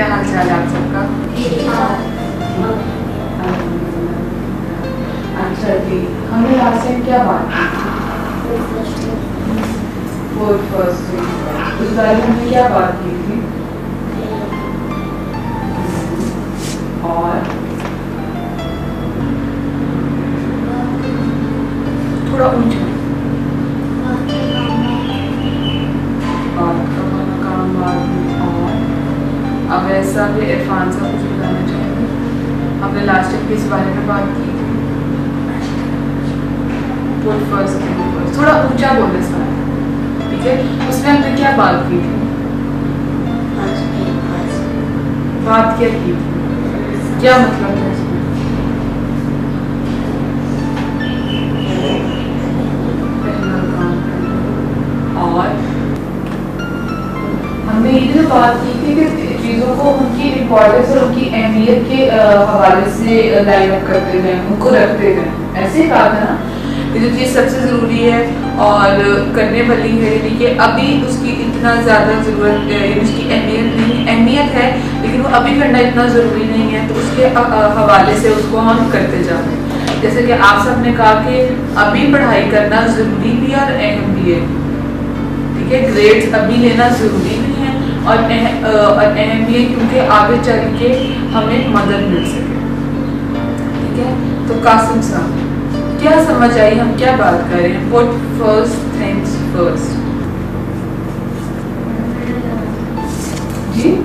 کیا حال چال ہے آپ سب کا؟ اچھا جی، ہم نے لاسٹ ٹائم کیا بات کی؟ فرسٹ اس بارے میں ہم نے کیا بات کی تھی؟ اور تھوڑا اونچا بات کا مقام بات میں. اور اب ایسا بھی عرفان صاحب کچھ بتانا چاہیں گے؟ ہم نے لاسٹ ٹائم کس بارے میں بات کی تھی؟ فرسٹ تھوڑا اونچا بولے سارا، ٹھیک ہے؟ اس میں ہم نے کیا بات کی تھی؟ بات کیا کی تھی؟ کیا مطلب ہے اس میں؟ اور ہم نے یہ جو بات کی تھی کہ چیزوں کو ان کی امپورٹینس اور ان کی اہمیت کے حوالے سے لائن اپ کرتے جائیں، ان کو رکھتے جائیں. ایسے ہی کہا تھا نا کہ جو چیز سب سے ضروری ہے اور کرنے والی ہے، یعنی کہ ابھی اس کی اتنا زیادہ ضرورت ہے، اس کی اہمیت ہے لیکن وہ ابھی کرنا اتنا ضروری نہیں ہے، تو اس کے حوالے سے اس کو ہم کرتے جاتے ہیں. جیسے کہ آپ سب نے کہا کہ ابھی پڑھائی کرنا ضروری بھی اور اہم بھی ہے، ٹھیک ہے؟ گریڈس ابھی لینا ضروری نہیں ہے اور اہم بھی ہے کیونکہ آگے چل کے ہمیں مدد مل سکے. ٹھیک ہے، تو قاسم صاحب کیا سمجھ آئی؟ ہم کیا بات کر رہے ہیں؟ پٹ فرسٹ تھنگس فرسٹ. جی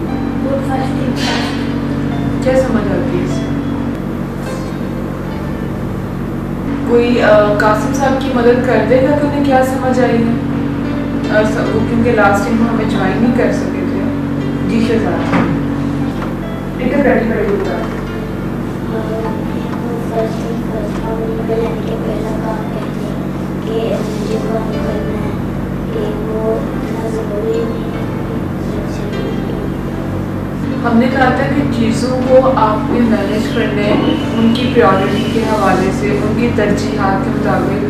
کیا سمجھ آتی ہے اس میں؟ کوئی قاسم صاحب کی مدد کر دے گا کہ انہیں کیا سمجھ آئی ہے؟ وہ کیونکہ لاسٹ ٹائم ہمیں جوائن نہیں کر سکے تھے. جی شہزاد ادھر بیٹھی بیٹھی بتا. ہم نے کہا تھا کہ چیزوں کو آپ نے مینیج کرنے ان کی پریورٹی کے حوالے سے، ان کی ترجیحات کے مطابق،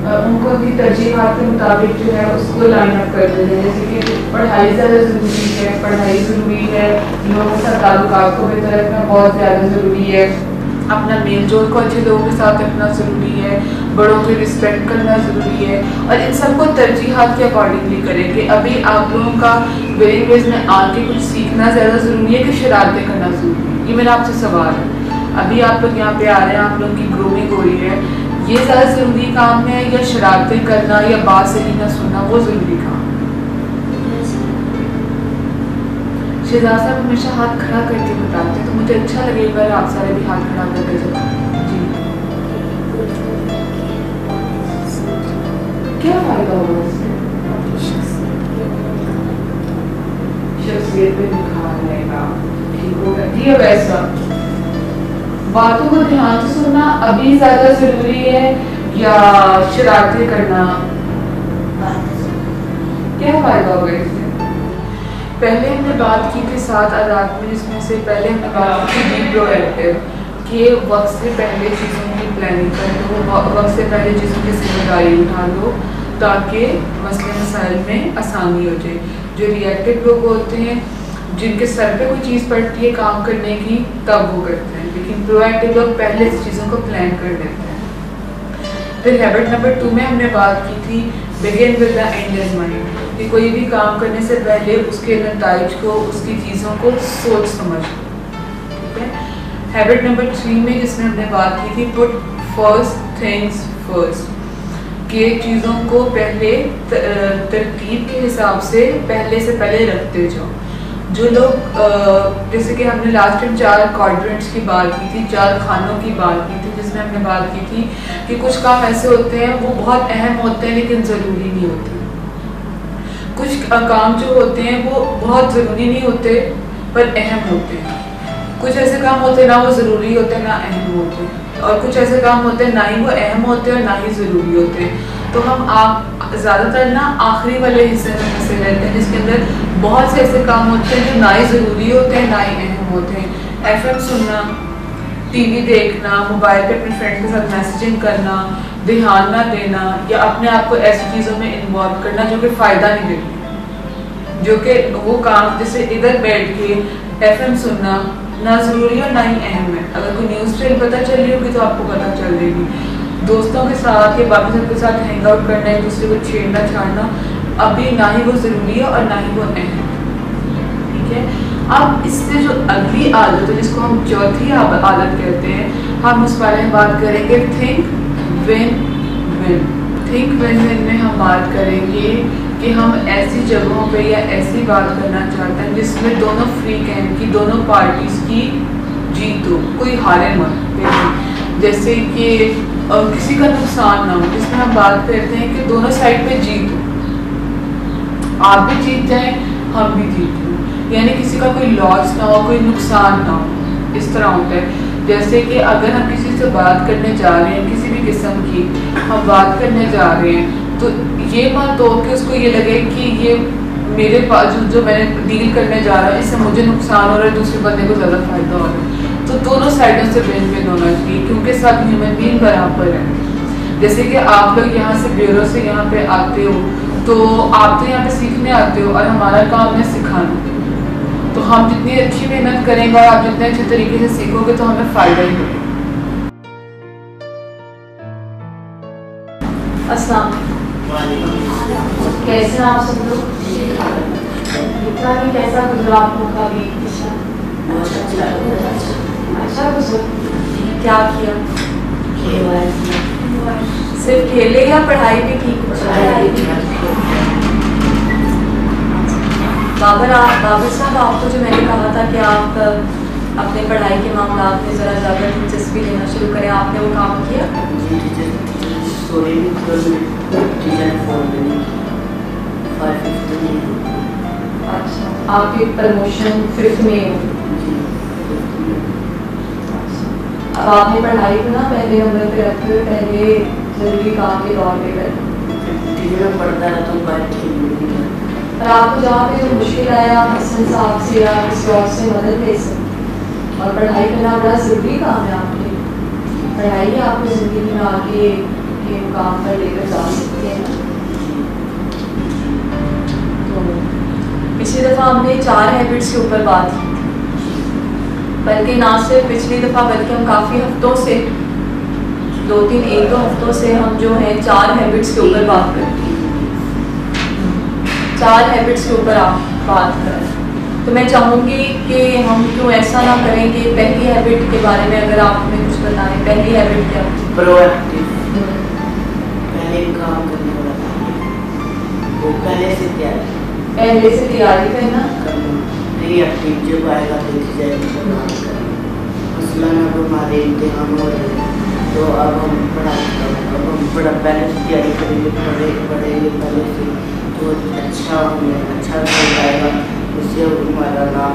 ان کو ان کی ترجیحات کے مطابق جو ہے اس کو لائن اپ کر دیتے ہیں. جیسے کہ پڑھائی زیادہ ضروری ہے، پڑھائی ضروری ہے، لوگوں کے ساتھ تعلقات کو بہتر رکھنا بہت زیادہ ضروری ہے، اپنا میل جول کو اچھے لوگوں کے ساتھ رکھنا ضروری ہے، بڑوں کی رسپیکٹ کرنا ضروری ہے. اور ان سب کو ترجیحات کے اکارڈنگلی کریں کہ ابھی آپ لوگوں کا ویئنگ ویز میں آ کے کچھ سیکھنا زیادہ ضروری ہے کہ شرارتیں کرنا ضروری ہے. یہ میرا آپ سے سوال ہے. ابھی آپ لوگ یہاں پہ آ رہے ہیں، آپ لوگوں کی گرومنگ ہو رہی ہے، یہ زیادہ ضروری کام ہے یا شرارتیں کرنا یا بات صحیح نہ سننا وہ ضروری کام ہے؟ شہزاد صاحب ہمیشہ ہاتھ کھڑا کر کے بتاتے ہیں تو مجھے اچھا لگے گا آپ سارے بھی ہاتھ کھڑا کر کے جب. جی کیا فائدہ ہوگا اس سے؟ شخصیت پہ نکھار رہے گا. ٹھیک ہوگا جی. اب ایسا باتوں کو دھیان سے سننا ابھی زیادہ ضروری ہے یا شرارتیں کرنا؟ کیا فائدہ ہوگا اس سے؟ پہلے ہم نے بات کی تھی 7 آداب میں، جس میں سے پہلے ہم نے بات کی بی پرو ایکٹیو، کہ وقت سے پہلے چیزوں کی پلاننگ کر لو، وقت سے پہلے چیزوں کی ذمہ داری اٹھا لو تاکہ مسئلے مسائل میں آسانی ہو جائے. جو ری ایکٹیو لوگ ہوتے ہیں جن کے سر پہ کوئی چیز پڑتی ہے کام کرنے کی تب وہ کرتے ہیں، لیکن پرو ایکٹیو لوگ پہلے سے چیزوں کو پلان کر لیتے ہیں. پھر ہیبٹ نمبر 2 میں ہم نے بات کی تھی begin with the and in mind, کہ کوئی بھی کام کرنے سے پہلے اس کے نتائج کو، اس کی چیزوں کو سوچ سمجھ. ٹھیک ہے. ہیبٹ نمبر 3 میں جس میں ہم نے بات کی تھی پٹ فرسٹ تھنگس فرسٹ، کہ چیزوں کو پہلے ترتیب کے حساب سے پہلے رکھتے جاؤ. جو لوگ جیسے کہ ہم نے لاسٹ ٹائم 4 کوادرنٹس کی بات کی تھی، 4 خانوں کی بات کی تھی، جس میں ہم نے بات کی تھی کہ کچھ کام ایسے ہوتے ہیں وہ بہت اہم ہوتے ہیں لیکن ضروری نہیں ہوتے. کچھ کام جو ہوتے ہیں وہ بہت ضروری نہیں ہوتے پر اہم ہوتے ہیں. کچھ ایسے کام ہوتے ہیں نہ وہ ضروری ہوتے ہیں نہ اہم ہوتے ہیں، اور کچھ ایسے کام ہوتے ہیں نہ ہی وہ اہم ہوتے ہیں اور نہ ہی ضروری ہوتے ہیں. تو ہم آپ زیادہ تر نا آخری والے حصے میں پھنسے رہتے ہیں جس کے اندر بہت سے ایسے کام ہوتے ہیں جو نہ ہی ضروری ہوتے ہیں نہ ہی اہم ہوتے ہیں. ایف ایم سننا، ٹی وی دیکھنا، موبائل پہ اپنے فرینڈ کے ساتھ میسیجنگ کرنا، دھیان نہ دینا یا اپنے آپ کو ایسی چیزوں میں انوالو کرنا جو کہ فائدہ نہیں دیتی، جو کہ وہ کام جیسے ادھر بیٹھ کے FM सुनना ना ज़रूरी और ना ही अहम है। अगर कोई न्यूज़ ट्रेंड पता चल रही होगी तो आपको पता चल जाएगी। दोस्तों के साथ या बाकी सबके साथ हैंग आउट करना, एक दूसरे को छेड़ना छाड़ना अभी ना ही वो ज़रूरी है और ना ही वो अहम है, ठीक है। अब इससे जो अगली आदत है जिसको हम चौथी आदत कहते हैं, हम उस बारे में बात करेंगे think win win. Think win win में हम बात करेंगे कि हम ऐसी जगहों पे या ऐसी बात करना चाहते हैं जिसमें दोनों फ्री कैंप की, दोनों पार्टीज की जीत हो, कोई हारे मत। जैसे कि किसी का नुकसान ना हो, जिसमें हम बात करते हैं कि दोनों साइड पे जीत हो, आप भी जीत जाएं हम भी जीत जाएं, यानी किसी का कोई लॉस ना हो, कोई नुकसान ना हो। इस तरह होता है जैसे कि अगर हम किसी से बात करने जा रहे हैं, किसी भी किस्म की हम बात करने जा रहे हैं, तो ये बात हो कि उसको ये लगे कि ये मेरे पास जो मैं डील करने जा रहा हूँ इससे मुझे नुकसान हो रहा है, दूसरे बंदे को ज़्यादा फ़ायदा हो रहा है। तो दोनों साइडों से विन विन होना चाहिए, क्योंकि सब ह्यूमन बीइंग बराबर है। जैसे कि आप लोग यहाँ से ब्यूरो से यहाँ पे आते हो, तो आप तो यहाँ पे सीखने आते हो और हमारा काम है सिखाना। तो हम जितनी अच्छी मेहनत करेंगे और आप जितने अच्छे तरीके से सीखोगे तो हमें फ़ायदा ही होगा। अस्सलाम वालेकुम, कैसे हैं आप सब लोग? इतना भी कैसा गुजरा आप लोग का भी? अच्छा गुजरा। क्या किया? सिर्फ खेले या पढ़ाई भी की? बाबर साहब, आपको जो मैंने कहा था कि आप अपने पढ़ाई के मामला में ज़रा ज़्यादा दिलचस्पी लेना शुरू करें, आपने वो काम किया? अच्छा, आपकी प्रमोशन 5th में हो? अब आपने पढ़ाई को ना पहले नंबर पे रखते हुए पहले ज़रूरी काम के तौर पे करें। पढ़ता है तो और आपको जहाँ पे जो मुश्किल आया हसन साहब से या किसी और से मदद ले सकते, और पढ़ाई करना बड़ा ज़रूरी काम है आपके लिए। पढ़ाई ही आपको ज़िंदगी में आगे के मुकाम पर लेकर जा सकते हैं। तो पिछली दफ़ा हमने 4 हैबिट्स के ऊपर बात की, बल्कि ना सिर्फ पिछली दफ़ा बल्कि हम काफ़ी हफ्तों से 1-2 हफ्तों से हम जो है 4 हैबिट्स के ऊपर बात करते हैं। 4 हैबिट्स के ऊपर आप बात करें, तो मैं चाहूँगी कि हम क्यों ऐसा ना करें कि पहली हैबिट के बारे में अगर आप हमें कुछ बताएं। पहली हैबिट क्या? प्रोएक्टिव, पहले काम करने वाला, वो पहले से तैयारी करना। रिएक्टिव, जब आएगा देखी जाएगी। मसलन अब हमारे इम्तिहान हो रहे हैं तो अब हम बड़ा पहले से तैयारी करेंगे, पढ़ेंगे पहले से, तो अच्छा रिजल्ट आएगा, उससे हमारा नाम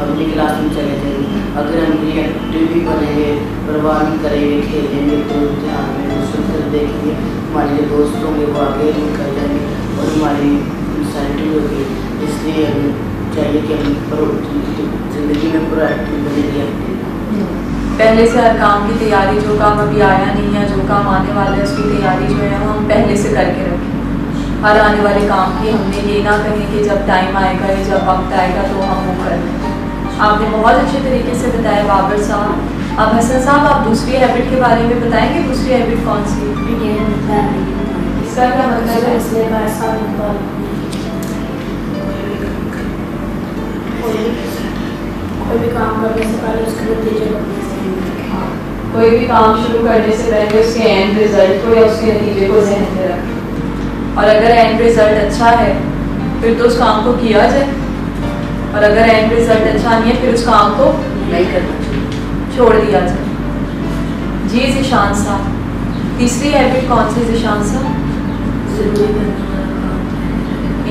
अगली क्लास में चले जाएंगे। अगर हम रिएक्टिव भी बनेंगे, परवाह नहीं करेंगे, खेलेंगे, तो ध्यान में मुश्किल देखेंगे, हमारे जो दोस्त होंगे वो आगे निकल जाएंगे और हमारी इंसाइटिव होगी। इसलिए हमें चाहिए कि हम ज़िंदगी में प्रोएक्टिव बने, रिएक्टिव। पहले से हर काम की तैयारी, जो काम अभी आया नहीं है, जो काम आने वाला है, उसकी तैयारी जो है हम पहले से करके रखें। हर आने वाले काम की हमने ये ना कहें कि जब टाइम आएगा या जब वक्त आएगा तो हम वो कर लें। आपने बहुत अच्छे तरीके से बताया बाबर साहब। अब हसन साहब, आप दूसरी हैबिट के बारे में बताएंगे? दूसरी हैबिट कौन सी? इसका क्या मतलब है? इसलिए कोई भी काम करने से पहले उसके नतीजे को, कोई भी काम शुरू करने से पहले उसके एंड रिजल्ट को या उसके नतीजे को ज़हन में रखें, और अगर एंड रिजल्ट अच्छा है फिर तो उस काम को किया जाए, और अगर एंड रिजल्ट अच्छा नहीं है फिर उस काम को नहीं करना चाहिए, छोड़ दिया जाए। जी ज़िशान साहब, तीसरी हैबिट कौन सी ज़िशान साहब? ज़रूरी करने वाला काम।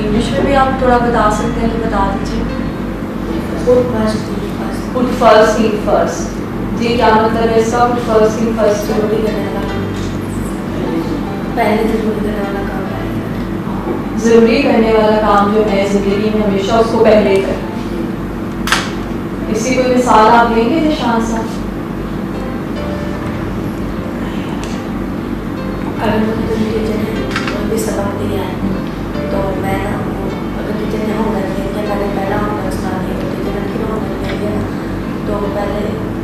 इंग्लिश में भी आप थोड़ा बता सकते हैं तो बता दीजिए। Put first thing first। जी क्या मतलब है इसका? Put first thing first, ज़रूरी करने वाला काम, पहले ज़रूरी करने वाला काम है। ज़रूरी करने वाला काम जो है ज़िंदगी में हमेशा उसको पहले करें। इसी कोई मिसाल आप लेंगे निशान साहब? अगर मुझे टीचर ने कोई भी सबक दिया है तो मैं ना, अगर टीचर ने होमवर्क दिया, मैंने पहला होमवर्क स्टार्ट किया तो टीचर ने फिर होमवर्क दिया,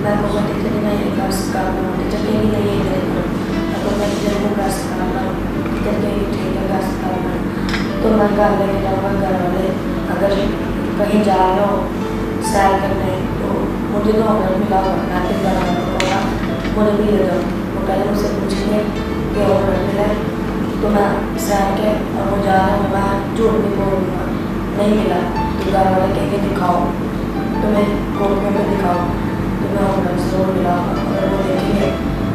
मैं को टीचर ने ये कर सका टीचर के लिए ये करे तो मैं टीचर को कर सका टीचर के लिए ठीक है कर सका तो मैं घर लेके जाऊँगा घर वाले अगर कहीं जा रहे हो सैर करने तो मुझे तो ऑर्डर मिला होगा नाटक बनाने होगा मुझे भी ले जाओ वो पहले मुझसे पूछेंगे कि ऑर्डर मिला तो मैं सैर के और वो जा रहा हूँ मैं झूठ भी बोलूँगा नहीं मिला तो घर वाले कहेंगे दिखाओ तो मैं कोर्ट में दिखाओ तो मैं ऑर्डर जरूर मिला अगर वो देखेंगे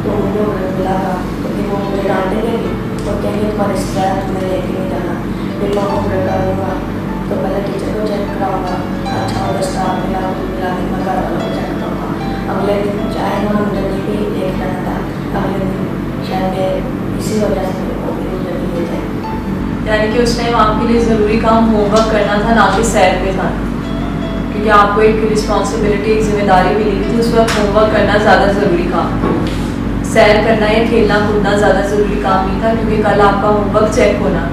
तो मुझे ऑर्डर मिला था क्योंकि वो मुझे डांटेंगे और कहेंगे तुम्हारे रिश्तेदार तुम्हें लेके नहीं जाना फिर मैं ऑर्डर डालूँगा तो पहले टीचर को चेक कराऊँगा अच्छा ऑर्डर स्टाफ मिला तो मिला के मैं घर वालों को चेक करूँगा अगले दिन चाहेगा मुझे नहीं भी लेके जाना था अगले दिन शायद इसी वजह से मेरे को भी मुझे नहीं ले जाए। यानी कि उस टाइम आपके लिए ज़रूरी काम होमवर्क करना था ना कि सैर पे था, क्योंकि आपको एक रिस्पॉन्सिबिलिटी एक जिम्मेदारी मिली हुई थी उस वक्त होमवर्क करना ज़्यादा ज़रूरी काम, सैर करना या खेलना कूदना ज़्यादा ज़रूरी काम नहीं था क्योंकि कल आपका होमवर्क चेक होना,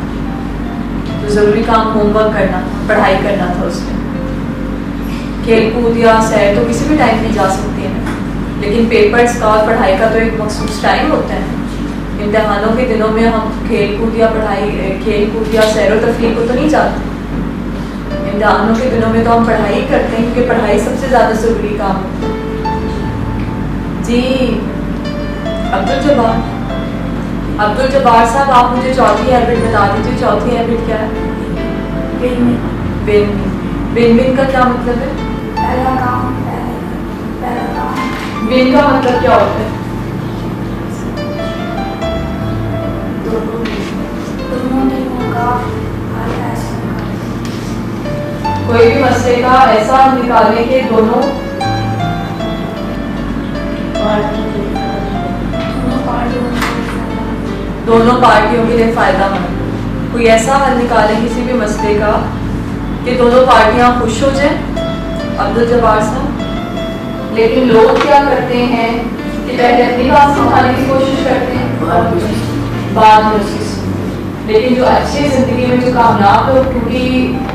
तो ज़रूरी काम होमवर्क करना पढ़ाई करना था उसमें। खेल कूद या सैर तो किसी भी टाइम में जा सकती है, लेकिन पेपर्स का और पढ़ाई का तो एक मखसूस टाइम होता है। इम्तिहानों के दिनों में हम खेल कूद या खेल कूद या सैर व तफरीह को तो नहीं जाते, इम्तिहानों के दिनों में तो हम पढ़ाई करते हैं क्योंकि पढ़ाई सबसे ज़्यादा ज़रूरी काम है। जी अब्दुल जब्बार साहब, आप मुझे चौथी हैबिट बता दीजिए। चौथी हैबिट क्या है? विन विन का क्या मतलब है? पहला काम विन का मतलब क्या होता है? दोनों टीमों का हल ऐसा कोई भी मसले का ऐसा निकालने के दोनों पार्टियों के लिए फ़ायदा मंद। कोई ऐसा हल निकालें किसी भी मसले का कि दोनों पार्टियां खुश हो जाएं। अब्दुल जब्बार साहब, लेकिन लोग क्या करते हैं कि पहले अपनी बात समझाने की कोशिश करते हैं बाद में उसकी, लेकिन जो अच्छी ज़िंदगी में जो कामयाब लोग, क्योंकि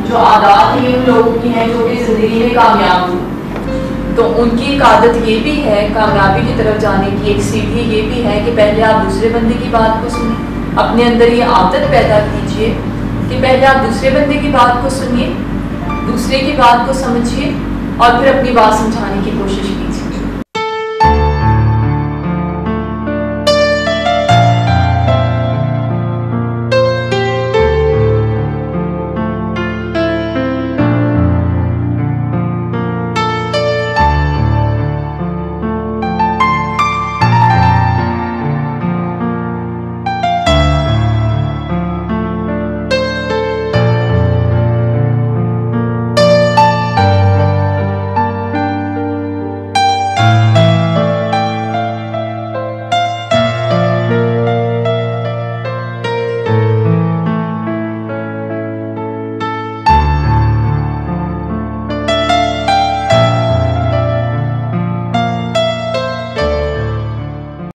जो आदत ही उन लोगों की हैं जो कि ज़िंदगी में कामयाब हुए, तो उनकी एक आदत ये भी है कामयाबी की तरफ जाने की, एक सीढ़ी ये भी है कि पहले आप दूसरे बंदे की बात को सुनें। अपने अंदर ये आदत पैदा कीजिए कि पहले आप दूसरे बंदे की बात को सुनिए, दूसरे की बात को समझिए और फिर अपनी बात समझाने